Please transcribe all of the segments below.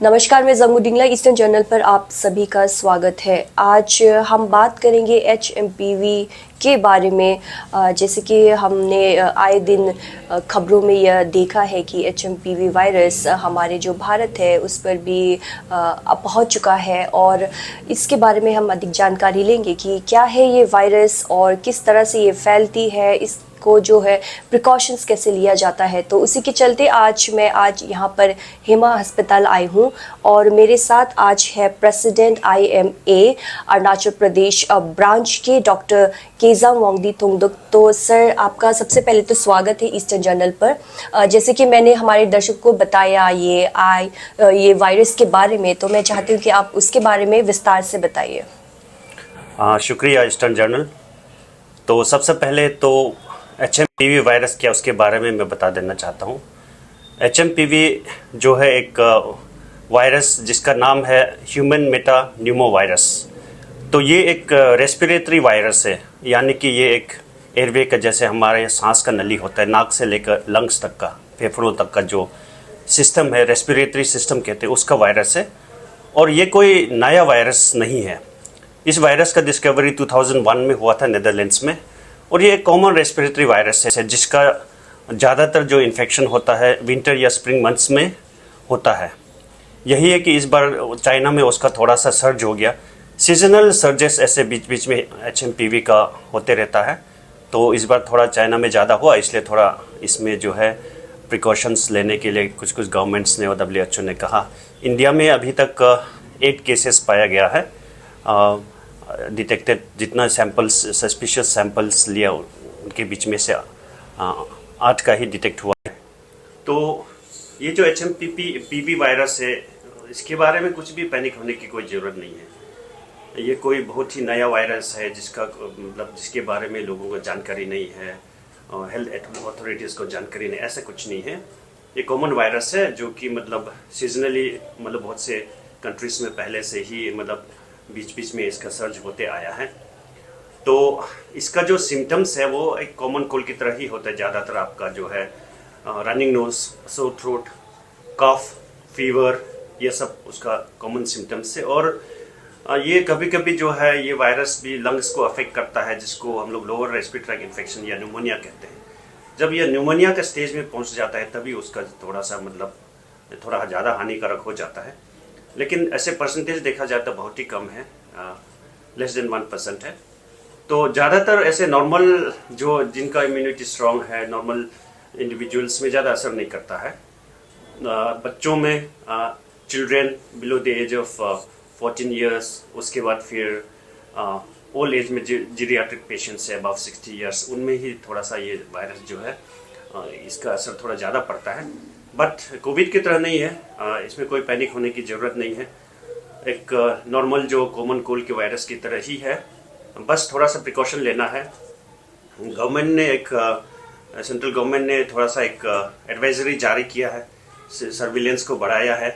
नमस्कार, मैं Jangu डिंगला eastern journal पर आप सभी का स्वागत है। आज हम बात करेंगे HMPV के बारे में। जैसे कि हमने आए दिन खबरों में यह देखा है कि HMPV वायरस हमारे जो भारत है उस पर भी अब पहुंच चुका है, और इसके बारे में हम अधिक जानकारी लेंगे कि क्या है ये वायरस और किस तरह से ये फैलती है, इस को जो है प्रिकॉशंस कैसे लिया जाता है। तो उसी के चलते मैं आज यहाँ पर हेमा अस्पताल आई हूँ, और मेरे साथ आज है president IMA Arunachal Pradesh branch के डॉक्टर केजांग वांगदी थोंगदुक। तो सर, आपका सबसे पहले तो स्वागत है ईस्टर्न जर्नल पर। जैसे कि मैंने हमारे दर्शक को बताया ये वायरस के बारे में, तो मैं चाहती हूँ कि आप उसके बारे में विस्तार से बताइए। शुक्रिया ईस्टर्न जर्नल। तो सबसे पहले तो HMPV वायरस क्या उसके बारे में मैं बता देना चाहता हूँ। HMPV जो है एक वायरस जिसका नाम है ह्यूमन मेटान्यूमो वायरस। तो ये एक रेस्पिरेटरी वायरस है, यानी कि ये एक एयरवे का, जैसे हमारे सांस का नली होता है, नाक से लेकर लंग्स तक का, फेफड़ों तक का जो सिस्टम है, रेस्पिरेटरी सिस्टम कहते हैं, उसका वायरस है। और ये कोई नया वायरस नहीं है। इस वायरस का डिस्कवरी 2001 में हुआ था नेदरलैंड्स में, और ये एक कॉमन रेस्पिरेटरी वायरस है जिसका ज़्यादातर जो इन्फेक्शन होता है विंटर या स्प्रिंग मंथ्स में होता है। यही है कि इस बार चाइना में उसका थोड़ा सा सर्ज हो गया। सीजनल सर्जेस ऐसे बीच बीच में HMPV का होते रहता है, तो इस बार थोड़ा चाइना में ज़्यादा हुआ, इसलिए थोड़ा इसमें जो है प्रिकॉशंस लेने के लिए कुछ गवर्नमेंट्स ने और WHO ने कहा। इंडिया में अभी तक 8 केसेस पाया गया है डिटेक्टेड। जितना सैंपल्स, सस्पिशियस सैंपल्स लिया, उनके बीच में से 8 का ही डिटेक्ट हुआ है। तो ये जो HMPV वायरस है, इसके बारे में कुछ भी पैनिक होने की कोई ज़रूरत नहीं है। ये कोई बहुत ही नया वायरस है जिसका मतलब जिसके बारे में लोगों को जानकारी नहीं है, हेल्थ अथॉरिटीज़ को जानकारी नहीं, ऐसा कुछ नहीं है। ये कॉमन वायरस है जो कि मतलब सीजनली मतलब बहुत से कंट्रीज़ में पहले से ही मतलब बीच बीच में इसका सर्ज होते आया है। तो इसका जो सिम्टम्स है वो एक कॉमन कोल्ड की तरह ही होता है। ज़्यादातर आपका जो है रनिंग नोज, सोर थ्रोट, कफ, फीवर, ये सब उसका कॉमन सिम्टम्स है। और ये कभी कभी जो है ये वायरस भी लंग्स को अफेक्ट करता है, जिसको हम लोग लोअर रेस्पिरेटरी ट्रैक्ट इन्फेक्शन या न्यूमोनिया कहते हैं। जब ये न्यूमोनिया के स्टेज में पहुंच जाता है तभी उसका थोड़ा सा मतलब थोड़ा ज़्यादा हानिकारक हो जाता है। लेकिन ऐसे परसेंटेज देखा जाए तो बहुत ही कम है, लेस देन 1% है। तो ज़्यादातर ऐसे नॉर्मल जो जिनका इम्यूनिटी स्ट्रॉन्ग है, नॉर्मल इंडिविजुअल्स में ज़्यादा असर नहीं करता है। बच्चों में, children below the age of 14 years, उसके बाद फिर ओल्ड एज में जीरियाट्रिक पेशेंट्स है अबव 60 ईयर्स, उनमें ही थोड़ा सा ये वायरस जो है इसका असर थोड़ा ज़्यादा पड़ता है। बट कोविड की तरह नहीं है, इसमें कोई पैनिक होने की ज़रूरत नहीं है। एक नॉर्मल जो कॉमन कोल्ड के वायरस की तरह ही है, बस थोड़ा सा प्रिकॉशन लेना है। गवर्नमेंट ने सेंट्रल गवर्नमेंट ने थोड़ा सा एक एडवाइजरी जारी किया है, सर्विलेंस को बढ़ाया है।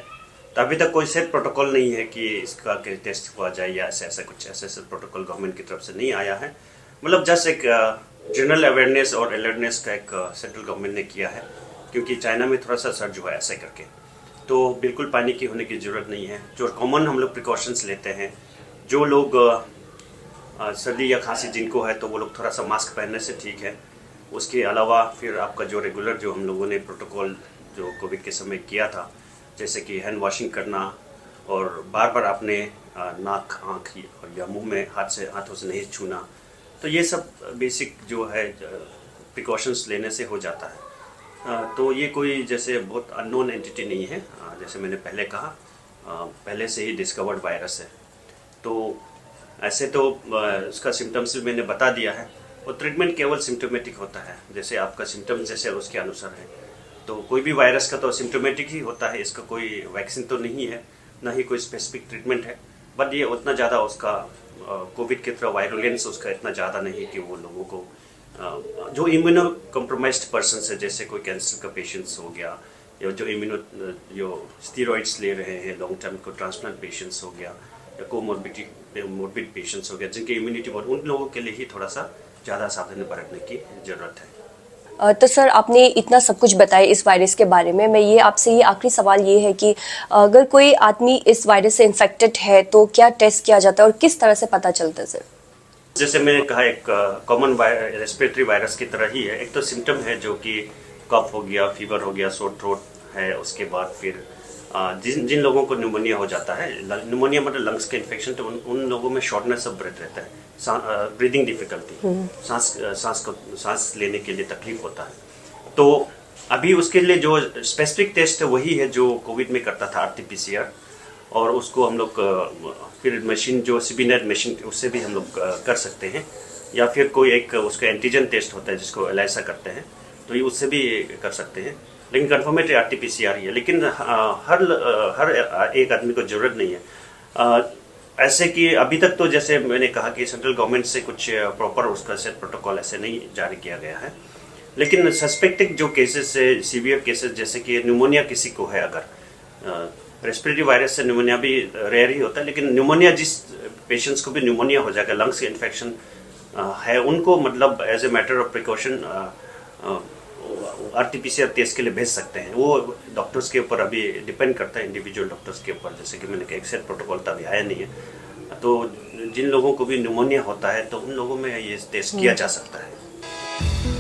तो अभी तक कोई सेट प्रोटोकॉल नहीं है कि इसका टेस्ट हुआ जाए या ऐसा कुछ ऐसे प्रोटोकॉल गवर्नमेंट की तरफ से नहीं आया है। मतलब जस्ट एक जनरल अवेयरनेस और अलर्टनेस का एक सेंट्रल गवर्नमेंट ने किया है, क्योंकि चाइना में थोड़ा सा सर्ज हुआ ऐसे करके। तो बिल्कुल पैनिक की होने की ज़रूरत नहीं है। जो कॉमन हम लोग प्रिकॉशंस लेते हैं, जो लोग सर्दी या खांसी जिनको है तो वो लोग थोड़ा सा मास्क पहनने से ठीक है। उसके अलावा फिर आपका जो रेगुलर जो हम लोगों ने प्रोटोकॉल जो कोविड के समय किया था, जैसे कि हैंड वॉशिंग करना और बार बार अपने नाक, आँख या मुँह में हाथों से नहीं छूना, तो ये सब बेसिक जो है प्रिकॉशंस लेने से हो जाता है। तो ये कोई जैसे बहुत अननोन एंटिटी नहीं है, जैसे मैंने पहले कहा, पहले से ही डिस्कवर्ड वायरस है। तो ऐसे तो उसका सिम्टम्स भी मैंने बता दिया है, और ट्रीटमेंट केवल सिम्टोमेटिक होता है, जैसे आपका सिम्टम्स जैसे उसके अनुसार है। तो कोई भी वायरस का तो सिम्टोमेटिक ही होता है, इसका कोई वैक्सीन तो नहीं है, ना ही कोई स्पेसिफिक ट्रीटमेंट है। बट ये उतना ज़्यादा उसका कोविड की तरह वायरुलेंस उसका इतना ज़्यादा नहीं कि वो लोगों को जो इम्यूनो कॉम्प्रोमाइज्ड पर्सन है, जैसे कोई कैंसर का पेशेंट्स हो गया, या जो स्टीरॉइड्स ले रहे हैं लॉन्ग टर्म को, ट्रांसप्लांट पेशेंट्स हो गया, या मोर्बिड पेशेंट्स हो गया, जिनकी इम्यूनिटी बहुत, उन लोगों के लिए ही थोड़ा सा ज़्यादा सावधानी बरतने की ज़रूरत है। तो सर आपने इतना सब कुछ बताया इस वायरस के बारे में, मैं ये आपसे ये आखिरी सवाल ये है कि अगर कोई आदमी इस वायरस से इन्फेक्टेड है तो क्या टेस्ट किया जाता है और किस तरह से पता चलता है सर? जैसे मैंने कहा, एक कॉमन रेस्पिरेटरी वायरस की तरह ही है। एक तो सिम्टम है जो कि कफ हो गया, फीवर हो गया, सोर थ्रोट है। उसके बाद फिर जिन लोगों को न्यूमोनिया हो जाता है, न्यूमोनिया मतलब लंग्स का इन्फेक्शन, तो उन लोगों में शॉर्टनेस ऑफ ब्रेथ रहता है, ब्रीदिंग डिफिकल्टी, सांस लेने के लिए तकलीफ होता है। तो अभी उसके लिए जो स्पेसिफिक टेस्ट है वही है जो कोविड में करता था, RT-PCR, और उसको हम लोग फिर मशीन जो सीबीनेट मशीन, उससे भी हम लोग कर सकते हैं, या फिर कोई एक उसका एंटीजन टेस्ट होता है जिसको एलाइसा करते हैं, तो ये उससे भी कर सकते हैं। लेकिन कन्फर्मेटरी RT-PCR ही है। लेकिन हर एक आदमी को जरूरत नहीं है। ऐसे कि अभी तक तो जैसे मैंने कहा कि सेंट्रल गवर्नमेंट से कुछ प्रॉपर उसका सेट प्रोटोकॉल ऐसे नहीं जारी किया गया है। लेकिन सस्पेक्टेड जो केसेस है, सीवियर केसेस, जैसे कि न्यूमोनिया किसी को है, अगर रेस्पिरेटरी वायरस से न्यूमोनिया भी रेयर ही होता है, लेकिन न्यूमोनिया जिस पेशेंट्स को भी न्यूमोनिया हो जाएगा, लंग्स इन्फेक्शन है, उनको मतलब as a matter of precaution RT-PCR test के लिए भेज सकते हैं। वो डॉक्टर्स के ऊपर अभी डिपेंड करता है, इंडिविजुअल डॉक्टर्स के ऊपर। जैसे कि मैंने कहा, एक सेट प्रोटोकॉल तो अभी आया नहीं है। तो जिन लोगों को भी न्यूमोनिया होता है तो उन लोगों में ये टेस्ट किया जा सकता है।